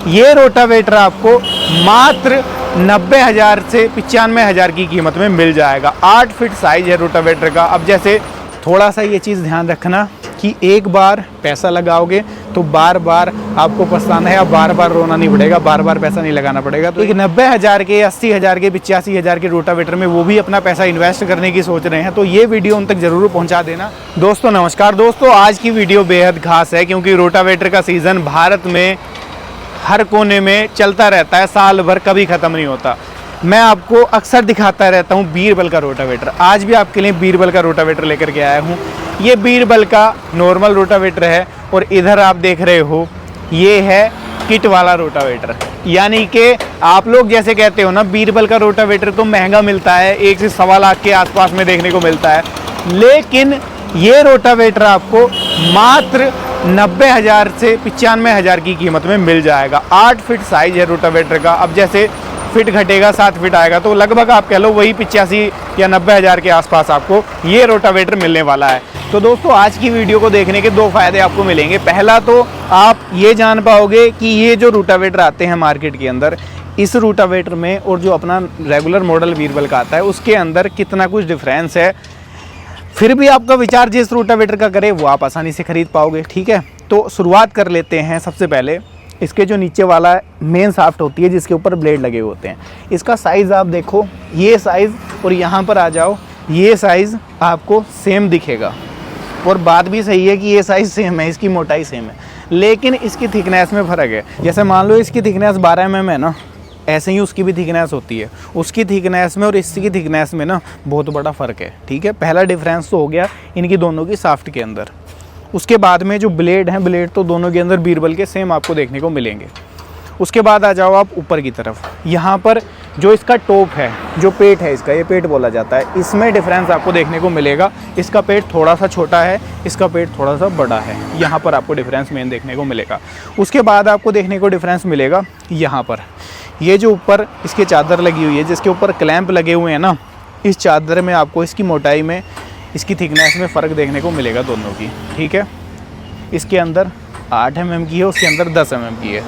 ये रोटावेटर आपको मात्र 90,000 से 95,000 की कीमत में मिल जाएगा। 8 फीट साइज है रोटावेटर का। अब जैसे थोड़ा सा ये चीज़ ध्यान रखना कि एक बार पैसा लगाओगे तो बार बार आपको पछताना है, या बार बार रोना नहीं पड़ेगा, बार बार पैसा नहीं लगाना पड़ेगा। तो एक 90,000 के, 80,000 के, 85,000 के रोटावेटर में वो भी अपना पैसा इन्वेस्ट करने की सोच रहे हैं, तो ये वीडियो उन तक ज़रूर पहुंचा देना। दोस्तों नमस्कार। दोस्तों आज की वीडियो बेहद खास है क्योंकि रोटावेटर का सीज़न भारत में हर कोने में चलता रहता है, साल भर कभी ख़त्म नहीं होता। मैं आपको अक्सर दिखाता रहता हूँ बीरबल का रोटावेटर। आज भी आपके लिए बीरबल का रोटावेटर लेकर के आया हूँ। ये बीरबल का नॉर्मल रोटावेटर है और इधर आप देख रहे हो ये है किट वाला रोटावेटर। यानी कि आप लोग जैसे कहते हो ना बीरबल का रोटावेटर तो महंगा मिलता है, 1 से सवा लाख के आसपास में देखने को मिलता है, लेकिन ये रोटावेटर आपको मात्र 90,000 से 95,000 की कीमत में मिल जाएगा। 8 फीट साइज है रोटावेटर का। अब जैसे फिट घटेगा 7 फीट आएगा तो लगभग आप कह लो वही 85 या 90,000 के आसपास आपको ये रोटावेटर मिलने वाला है। तो दोस्तों आज की वीडियो को देखने के 2 फ़ायदे आपको मिलेंगे। पहला तो आप ये जान पाओगे कि ये जो रोटावेटर आते हैं मार्केट के अंदर, इस रोटावेटर में और जो अपना रेगुलर मॉडल बीरबल का आता है उसके अंदर कितना कुछ डिफरेंस है। फिर भी आपका विचार जिस रोटावेटर का करे वो आप आसानी से खरीद पाओगे। ठीक है, तो शुरुआत कर लेते हैं। सबसे पहले इसके जो नीचे वाला मेन शाफ्ट होती है जिसके ऊपर ब्लेड लगे हुए होते हैं, इसका साइज़ आप देखो, ये साइज़ और यहाँ पर आ जाओ, ये साइज़ आपको सेम दिखेगा। और बात भी सही है कि ये साइज़ सेम है, इसकी मोटाई सेम है, लेकिन इसकी थिकनेस में फ़र्क है। जैसे मान लो इसकी थिकनेस 12 mm है ना, ऐसे ही उसकी भी थिकनेस होती है। उसकी थिकनेस में और इसकी थिकनेस में ना बहुत बड़ा फ़र्क है। ठीक है, पहला डिफरेंस तो हो गया इनकी दोनों की शाफ्ट के अंदर। उसके बाद में जो ब्लेड हैं, ब्लेड तो दोनों के अंदर बीरबल के सेम आपको देखने को मिलेंगे। उसके बाद आ जाओ आप ऊपर की तरफ। यहाँ पर जो इसका टॉप है, जो पेट है इसका, ये पेट बोला जाता है, इसमें डिफरेंस आपको देखने को मिलेगा। इसका पेट थोड़ा सा छोटा है, इसका पेट थोड़ा सा बड़ा है। यहाँ पर आपको डिफरेंस मेन देखने को मिलेगा। उसके बाद आपको देखने को डिफरेंस मिलेगा यहाँ पर, ये जो ऊपर इसकी चादर लगी हुई है जिसके ऊपर क्लैंप लगे हुए हैं ना, इस चादर में आपको इसकी मोटाई में, इसकी थिकनेस में फ़र्क देखने को मिलेगा दोनों की। ठीक है, इसके अंदर 8 mm की है, उसके अंदर 10 mm की है।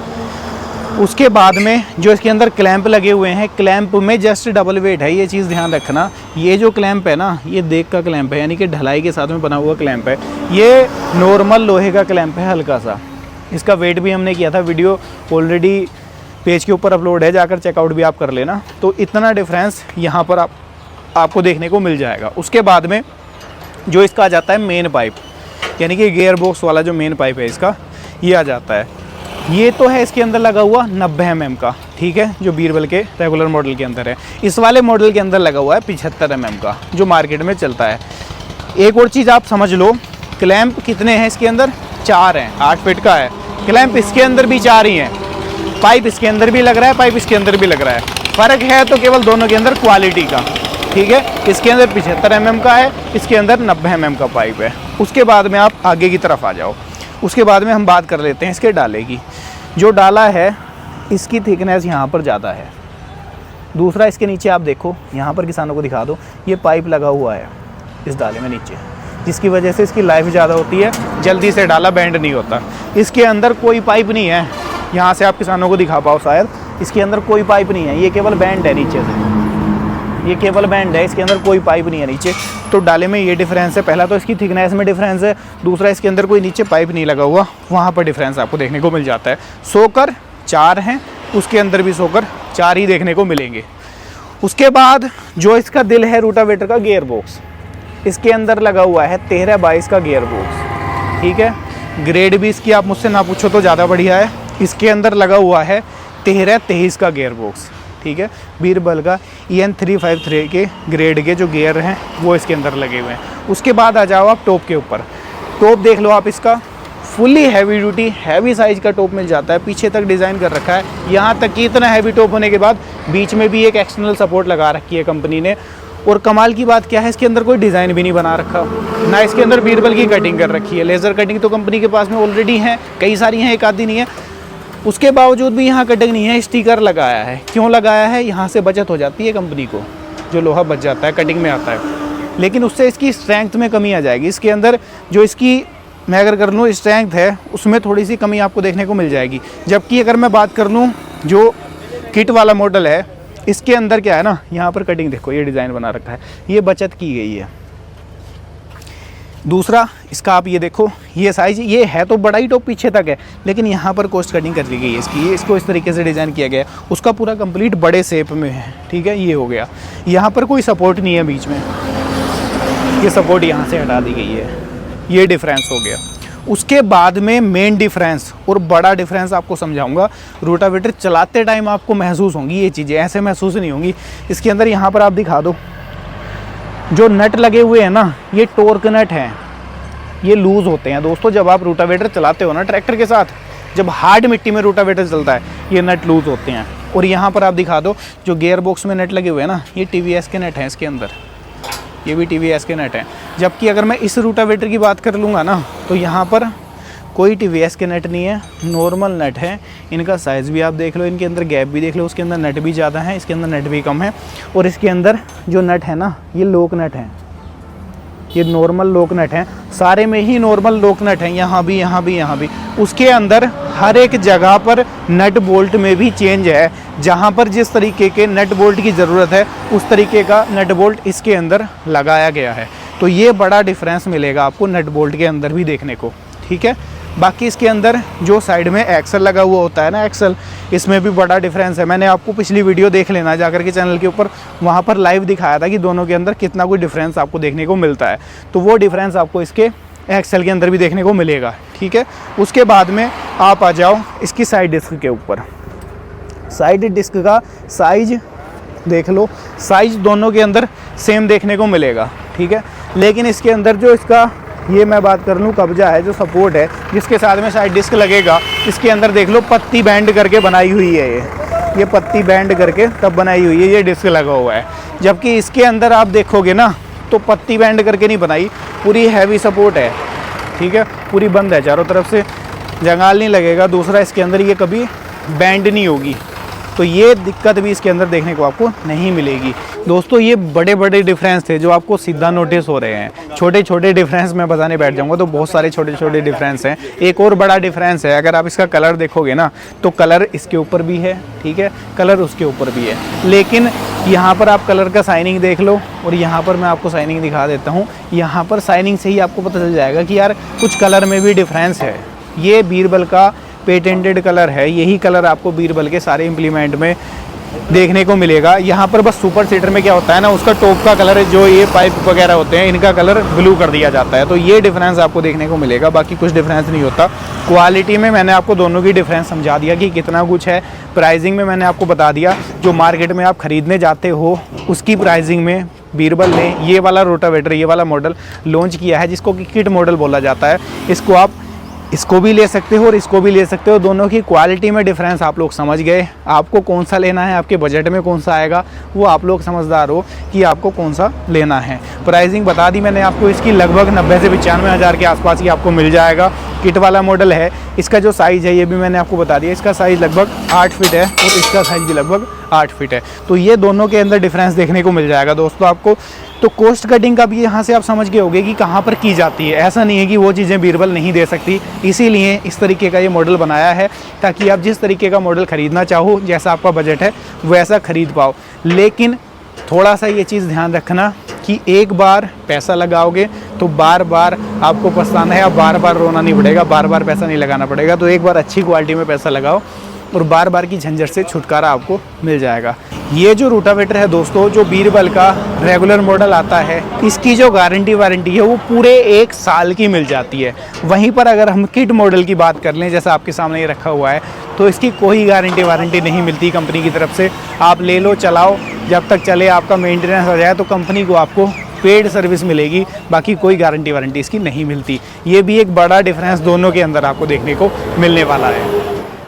उसके बाद में जो इसके अंदर क्लैंप लगे हुए हैं, क्लैंप में जस्ट डबल वेट है, ये चीज़ ध्यान रखना। ये जो क्लैंप है ना, ये देक का क्लैंप है, यानी कि ढलाई के साथ में बना हुआ क्लैंप है। ये नॉर्मल लोहे का क्लैंप है, हल्का सा। इसका वेट भी हमने किया था, वीडियो ऑलरेडी पेज के ऊपर अपलोड है, जाकर चेकआउट भी आप कर लेना। तो इतना डिफरेंस यहाँ पर आपको देखने को मिल जाएगा। उसके बाद में जो इसका आ जाता है मेन पाइप, यानी कि गियर बॉक्स वाला जो मेन पाइप है इसका, ये आ जाता है। ये तो है इसके अंदर लगा हुआ 90 mm का। ठीक है, जो बीरबल के रेगुलर मॉडल के अंदर है। इस वाले मॉडल के अंदर लगा हुआ है 75 mm का, जो मार्केट में चलता है। एक और चीज़ आप समझ लो, क्लैंप कितने हैं इसके अंदर? 4 हैं। 8 फीट का है क्लैंप, इसके अंदर भी 4 ही हैं। पाइप इसके अंदर भी लग रहा है, पाइप इसके अंदर भी लग रहा है। फ़र्क है तो केवल दोनों के अंदर क्वालिटी का। ठीक है, इसके अंदर 75 mm का है, इसके अंदर 90 mm का पाइप है। उसके बाद में आप आगे की तरफ आ जाओ। उसके बाद में हम बात कर लेते हैं इसके डाले की। जो डाला है इसकी थिकनेस यहाँ पर ज़्यादा है। दूसरा, इसके नीचे आप देखो, यहाँ पर किसानों को दिखा दो, ये पाइप लगा हुआ है इस डाले में नीचे, जिसकी वजह से इसकी लाइफ ज़्यादा होती है, जल्दी से डाला बैंड नहीं होता। इसके अंदर कोई पाइप नहीं है, यहाँ से आप किसानों को दिखा पाओ शायद, इसके अंदर कोई पाइप नहीं है, ये केवल बैंड है नीचे से, ये केवल बैंड है, इसके अंदर कोई पाइप नहीं है नीचे। तो डाले में ये डिफरेंस है। पहला तो इसकी थिकनेस में डिफरेंस है, दूसरा इसके अंदर कोई नीचे पाइप नहीं लगा हुआ, वहाँ पर डिफरेंस आपको देखने को मिल जाता है। सोकर 4 हैं, उसके अंदर भी सोकर 4 ही देखने को मिलेंगे। उसके बाद जो इसका दिल है रोटावेटर का, गियर बॉक्स, इसके अंदर लगा हुआ है 13/22 का गियर बॉक्स। ठीक है, ग्रेड भी इसकी आप मुझसे ना पूछो तो ज़्यादा बढ़िया है। इसके अंदर लगा हुआ है 13/23 का गियर बॉक्स। ठीक है, बीरबल का EN 353 के ग्रेड के जो गियर हैं वो इसके अंदर लगे हुए हैं। उसके बाद आ जाओ आप टॉप के ऊपर। टॉप देख लो आप, इसका fully heavy duty heavy size का टॉप मिल जाता है। पीछे तक डिज़ाइन कर रखा है, यहाँ तक कि इतना हैवी टॉप होने के बाद बीच में भी एक एक्सटर्नल सपोर्ट लगा रखी है कंपनी ने। और कमाल की बात क्या है, इसके अंदर कोई डिज़ाइन भी नहीं बना रखा, ना इसके अंदर बीरबल की कटिंग कर रखी है। लेज़र कटिंग तो कंपनी के पास में ऑलरेडी है, कई सारी हैं, एक आधी नहीं है। उसके बावजूद भी यहाँ कटिंग नहीं है, स्टिकर लगाया है। क्यों लगाया है? यहाँ से बचत हो जाती है कंपनी को, जो लोहा बच जाता है कटिंग में आता है, लेकिन उससे इसकी स्ट्रेंथ में कमी आ जाएगी। इसके अंदर जो इसकी मैं अगर कर लूँ स्ट्रेंथ है उसमें थोड़ी सी कमी आपको देखने को मिल जाएगी। जबकि अगर मैं बात कर लूँ जो किट वाला मॉडल है, इसके अंदर क्या है ना, यहाँ पर कटिंग देखो, ये डिज़ाइन बना रखा है, ये बचत की गई है। दूसरा इसका आप ये देखो, ये साइज ये है तो बड़ा ही टॉप पीछे तक है, लेकिन यहाँ पर कॉस्ट कटिंग कर दी गई है इसकी, ये इसको इस तरीके से डिज़ाइन किया गया है। उसका पूरा कंप्लीट बड़े शेप में है, ठीक है, ये हो गया। यहाँ पर कोई सपोर्ट नहीं है बीच में, ये सपोर्ट यहाँ से हटा दी गई है, ये डिफरेंस हो गया। उसके बाद में मेन डिफरेंस और बड़ा डिफरेंस आपको समझाऊंगा, रोटावेटर चलाते टाइम आपको महसूस होंगी ये चीज़ें, ऐसे महसूस नहीं होंगी। इसके अंदर यहाँ पर आप दिखा दो, जो नट लगे हुए हैं ना, ये टॉर्क नट हैं, ये लूज़ होते हैं दोस्तों। जब आप रोटावेटर चलाते हो ना ट्रैक्टर के साथ, जब हार्ड मिट्टी में रोटावेटर चलता है, ये नट लूज़ होते हैं। और यहाँ पर आप दिखा दो, जो गियर बॉक्स में नट लगे हुए हैं ना, ये TVS के नट हैं इसके अंदर, ये भी TVS के नट हैं। जबकि अगर मैं इस रोटावेटर की बात कर लूँगा ना, तो यहाँ पर कोई TVS के नट नहीं है, नॉर्मल नट है। इनका साइज़ भी आप देख लो, इनके अंदर गैप भी देख लो, उसके अंदर नट भी ज़्यादा है, इसके अंदर नट भी कम है। और इसके अंदर जो नट है ना, ये लोक नट है, ये नॉर्मल लोक नट हैं, सारे में ही नॉर्मल लोक नट हैं, यहाँ भी, यहाँ भी, यहाँ भी। उसके अंदर हर एक जगह पर नट बोल्ट में भी चेंज है, जहाँ पर जिस तरीके के नट बोल्ट की ज़रूरत है उस तरीके का नट बोल्ट इसके अंदर लगाया गया है। तो ये बड़ा डिफरेंस मिलेगा आपको नट बोल्ट के अंदर भी देखने को, ठीक है। बाकी इसके अंदर जो साइड में एक्सल लगा हुआ होता है ना, एक्सल, इसमें भी बड़ा डिफरेंस है। मैंने आपको पिछली वीडियो देख लेना जाकर के चैनल के ऊपर, वहाँ पर लाइव दिखाया था कि दोनों के अंदर कितना कोई डिफरेंस आपको देखने को मिलता है। तो वो डिफरेंस आपको इसके एक्सल के अंदर भी देखने को मिलेगा, ठीक है। उसके बाद में आप आ जाओ इसकी साइड डिस्क के ऊपर। साइड डिस्क का साइज देख लो, साइज दोनों के अंदर सेम देखने को मिलेगा, ठीक है। लेकिन इसके अंदर जो इसका, ये मैं बात कर लूँ कब्जा है, जो सपोर्ट है जिसके साथ में साइड डिस्क लगेगा, इसके अंदर देख लो पत्ती बैंड करके बनाई हुई है, ये पत्ती बैंड करके तब बनाई हुई है, ये डिस्क लगा हुआ है। जबकि इसके अंदर आप देखोगे ना, तो पत्ती बैंड करके नहीं बनाई, पूरी हैवी सपोर्ट है, ठीक है, पूरी बंद है चारों तरफ से, जंगाल नहीं लगेगा। दूसरा इसके अंदर ये कभी बैंड नहीं होगी, तो ये दिक्कत भी इसके अंदर देखने को आपको नहीं मिलेगी। दोस्तों ये बड़े बड़े डिफरेंस थे जो आपको सीधा नोटिस हो रहे हैं। छोटे छोटे डिफरेंस मैं बताने बैठ जाऊंगा तो बहुत सारे छोटे छोटे डिफरेंस हैं। एक और बड़ा डिफरेंस है, अगर आप इसका कलर देखोगे ना, तो कलर इसके ऊपर भी है, ठीक है, कलर उसके ऊपर भी है। लेकिन यहाँ पर आप कलर का साइनिंग देख लो, और यहाँ पर मैं आपको साइनिंग दिखा देता हूँ। यहाँ पर साइनिंग से ही आपको पता चल जाएगा कि यार कुछ कलर में भी डिफरेंस है। ये बीरबल का पेटेंटेड कलर है, यही कलर आपको बीरबल के सारे इम्प्लीमेंट में देखने को मिलेगा। यहाँ पर बस सुपर सीटर में क्या होता है ना, उसका टॉप का कलर, जो ये पाइप वगैरह होते हैं, इनका कलर ब्लू कर दिया जाता है। तो ये डिफरेंस आपको देखने को मिलेगा, बाकी कुछ डिफरेंस नहीं होता। क्वालिटी में मैंने आपको दोनों की डिफरेंस समझा दिया कि कितना कुछ है। प्राइसिंग में मैंने आपको बता दिया, जो मार्केट में आप ख़रीदने जाते हो उसकी प्राइसिंग में बीरबल ने ये वाला रोटावेटर, ये वाला मॉडल लॉन्च किया है, जिसको कि किट मॉडल बोला जाता है। इसको आप इसको भी ले सकते हो और इसको भी ले सकते हो। दोनों की क्वालिटी में डिफरेंस आप लोग समझ गए। आपको कौन सा लेना है, आपके बजट में कौन सा आएगा, वो आप लोग समझदार हो कि आपको कौन सा लेना है। प्राइसिंग बता दी मैंने आपको, इसकी लगभग 90 से 95 हज़ार के आसपास ही आपको मिल जाएगा। किट वाला मॉडल है। इसका जो साइज़ है ये भी मैंने आपको बता दिया, इसका साइज़ लगभग 8 फीट है और इसका साइज़ भी लगभग 8 फीट है। तो ये दोनों के अंदर डिफरेंस देखने को मिल जाएगा दोस्तों आपको। तो कॉस्ट कटिंग का भी यहाँ से आप समझ गए होंगे कि कहाँ पर की जाती है। ऐसा नहीं है कि वो चीज़ें बीरबल नहीं दे सकती, इसीलिए इस तरीके का ये मॉडल बनाया है, ताकि आप जिस तरीके का मॉडल ख़रीदना चाहो, जैसा आपका बजट है वैसा ख़रीद पाओ। लेकिन थोड़ा सा ये चीज़ ध्यान रखना कि एक बार पैसा लगाओगे तो बार बार आपको पछताना है, अब बार बार रोना नहीं पड़ेगा, बार बार पैसा नहीं लगाना पड़ेगा। तो एक बार अच्छी क्वालिटी में पैसा लगाओ और बार बार की झंझट से छुटकारा आपको मिल जाएगा। ये जो रोटावेटर है दोस्तों, जो बीरबल का रेगुलर मॉडल आता है, इसकी जो गारंटी वारंटी है वो पूरे 1 साल की मिल जाती है। वहीं पर अगर हम किट मॉडल की बात कर लें, जैसा आपके सामने ये रखा हुआ है, तो इसकी कोई गारंटी वारंटी नहीं मिलती कंपनी की तरफ से। आप ले लो, चलाओ, जब तक चले, आपका मेंटेनेंस हो जाए तो कंपनी को आपको पेड सर्विस मिलेगी, बाकी कोई गारंटी वारंटी इसकी नहीं मिलती। ये भी एक बड़ा डिफरेंस दोनों के अंदर आपको देखने को मिलने वाला है।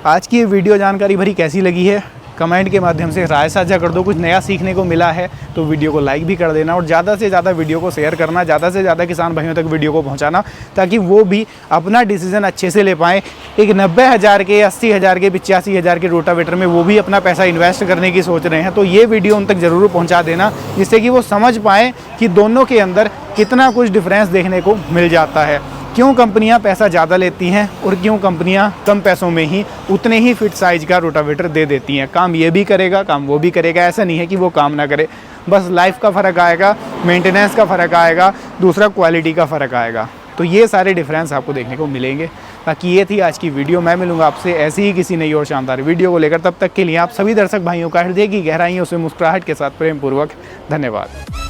आज की ये वीडियो जानकारी भरी कैसी लगी है, कमेंट के माध्यम से राय साझा कर दो। कुछ नया सीखने को मिला है तो वीडियो को लाइक भी कर देना और ज़्यादा से ज़्यादा वीडियो को शेयर करना, ज़्यादा से ज़्यादा किसान भाइयों तक वीडियो को पहुंचाना, ताकि वो भी अपना डिसीजन अच्छे से ले पाएँ। एक 90 हज़ार के, 80 हज़ार के, 85 हज़ार के रोटावेटर में वो भी अपना पैसा इन्वेस्ट करने की सोच रहे हैं, तो ये वीडियो उन तक ज़रूर पहुँचा देना, जिससे कि वो समझ पाएँ कि दोनों के अंदर कितना कुछ डिफरेंस देखने को मिल जाता है। क्यों कंपनियां पैसा ज़्यादा लेती हैं और क्यों कंपनियां कम पैसों में ही उतने ही फिट साइज का रोटावेटर दे देती हैं। काम ये भी करेगा, काम वो भी करेगा, ऐसा नहीं है कि वो काम ना करे, बस लाइफ का फ़र्क आएगा, मेंटेनेंस का फ़र्क आएगा, दूसरा क्वालिटी का फ़र्क आएगा। तो ये सारे डिफरेंस आपको देखने को मिलेंगे। बाकी ये थी आज की वीडियो। मैं मिलूंगा आपसे ऐसी ही किसी नई और शानदार वीडियो को लेकर। तब तक के लिए आप सभी दर्शक भाइयों का हृदय की गहराइयों से मुस्कुराहट के साथ प्रेम पूर्वक धन्यवाद।